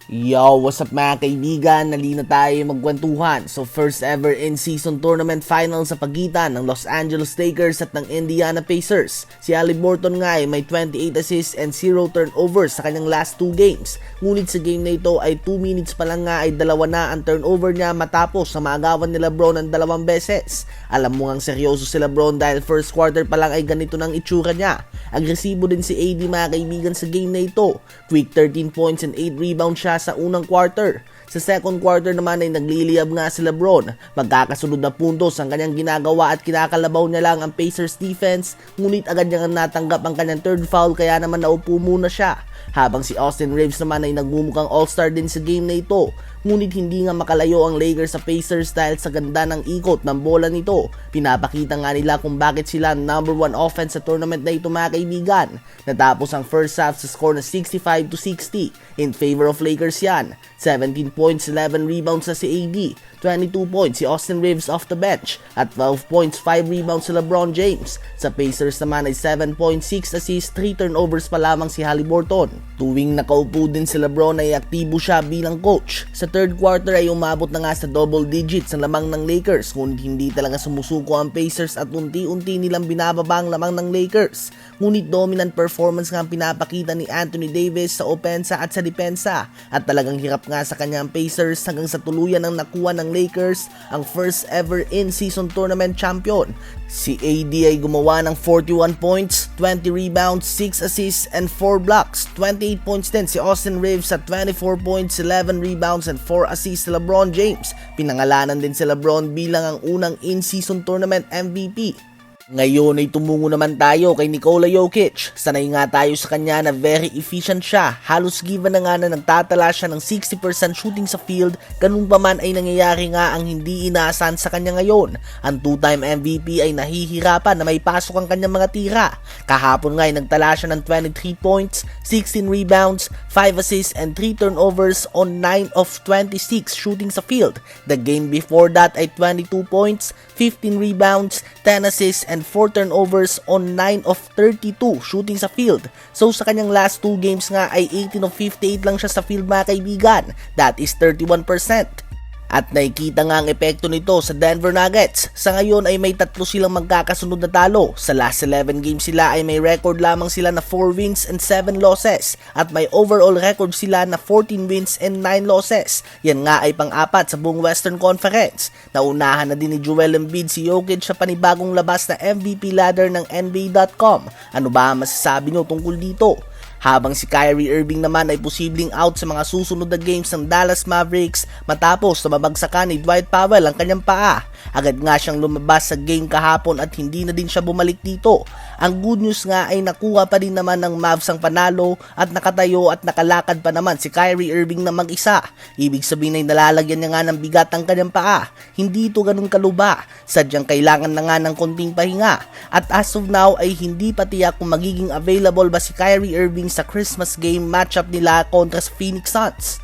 Yo, what's up mga kaibigan? Nalina tayo magkwentuhan. So first ever in-season tournament final sa pagitan ng Los Angeles Lakers at ng Indiana Pacers. Si Haliburton nga ay may 28 assists and 0 turnovers sa kanyang last 2 games. Ngunit sa game na ito ay 2 minutes pa lang nga ay dalawa na ang turnover niya matapos na maagawan ni LeBron ng 2 beses. Alam mo ngang seryoso si LeBron dahil first quarter pa lang ay ganito ng itsura niya. Agresibo din si AD mga kaibigan sa game na ito. Quick 13 points and 8 rebounds siya sa unang quarter. Sa second quarter naman ay nagliliyab nga si LeBron. Magkakasunod na puntos ang kanyang ginagawa at kinakalabaw niya lang ang Pacers defense, ngunit agad niyang natanggap ang kanyang third foul kaya naman naupo muna siya. Habang si Austin Reaves naman ay nagmumukhang all-star din sa game na ito. Ngunit hindi nga makalayo ang Lakers sa Pacers dahil sa ganda ng ikot ng bola nito. Pinapakita nga nila kung bakit sila number 1 offense sa tournament na ito mga kaibigan. Natapos ang first half sa score na 65-60 in favor of Lakers yan. 17 points, 11 rebounds sa si AD, 22 points si Austin Reaves off the bench, at 12 points, 5 rebounds si LeBron James. Sa Pacers naman ay 7 points, 6 assists, 3 turnovers pa lamang si Haliburton. Tuwing nakaupo din si LeBron ay aktibo siya bilang coach. Sa third quarter ay umabot na nga sa double digits ang lamang ng Lakers, ngunit hindi talaga sumusuko ang Pacers at unti-unti nilang binababa ang lamang ng Lakers. Ngunit dominant performance nga ang pinapakita ni Anthony Davis sa opensa at sa depensa, at talagang hirap nga sa kanyang Pacers hanggang sa tuluyan ng nakuha ng Lakers ang first ever in-season tournament champion. Si AD ay gumawa ng 41 points, 20 rebounds, 6 assists and 4 blocks. 28 points din si Austin Reaves at 24 points, 11 rebounds and 4 assists si LeBron James. Pinangalanan din si LeBron bilang ang unang in-season tournament MVP. Ngayon ay tumungo naman tayo kay Nikola Jokic. Sanay nga tayo sa kanya na very efficient siya. Halos given na nga na nagtatala siya ng 60% shooting sa field, ganun pa man ay nangyayari nga ang hindi inaasahan sa kanya ngayon. Ang 2-time MVP ay nahihirapan na may pasok ang kanyang mga tira. Kahapon nga ay nagtala siya ng 23 points, 16 rebounds, 5 assists and 3 turnovers on 9 of 26 shooting sa field. The game before that ay 22 points, 15 rebounds, 10 assists and 4 turnovers on 9 of 32 shooting sa field. So sa kanyang last 2 games nga ay 18 of 58 lang siya sa field mga kaibigan. That is 31%. At nakikita nga ang epekto nito sa Denver Nuggets. Sa ngayon ay may 3 silang magkakasunod na talo. Sa last 11 games sila ay may record lamang sila na 4 wins and 7 losses. At may overall record sila na 14 wins and 9 losses. Yan nga ay pang-apat sa buong Western Conference. Naunahan na din ni Joel Embiid si Jokic sa panibagong labas na MVP ladder ng NBA.com. Ano ba ang masasabi nyo tungkol dito? Habang si Kyrie Irving naman ay posibleng out sa mga susunod na games ng Dallas Mavericks matapos na mabagsakan ni Dwight Powell ang kanyang paa. Agad nga siyang lumabas sa game kahapon at hindi na din siya bumalik dito. Ang good news nga ay nakuha pa din naman ng Mavs ang panalo at nakatayo at nakalakad pa naman si Kyrie Irving na mag-isa. Ibig sabihin ay nalalagyan niya nga ng bigat ang kanyang paa. Hindi ito ganun kaluba. Sadyang kailangan na nga ng konting pahinga. At as of now ay hindi pa tiyak kung magiging available ba si Kyrie Irving sa Christmas game matchup nila kontra sa Phoenix Suns.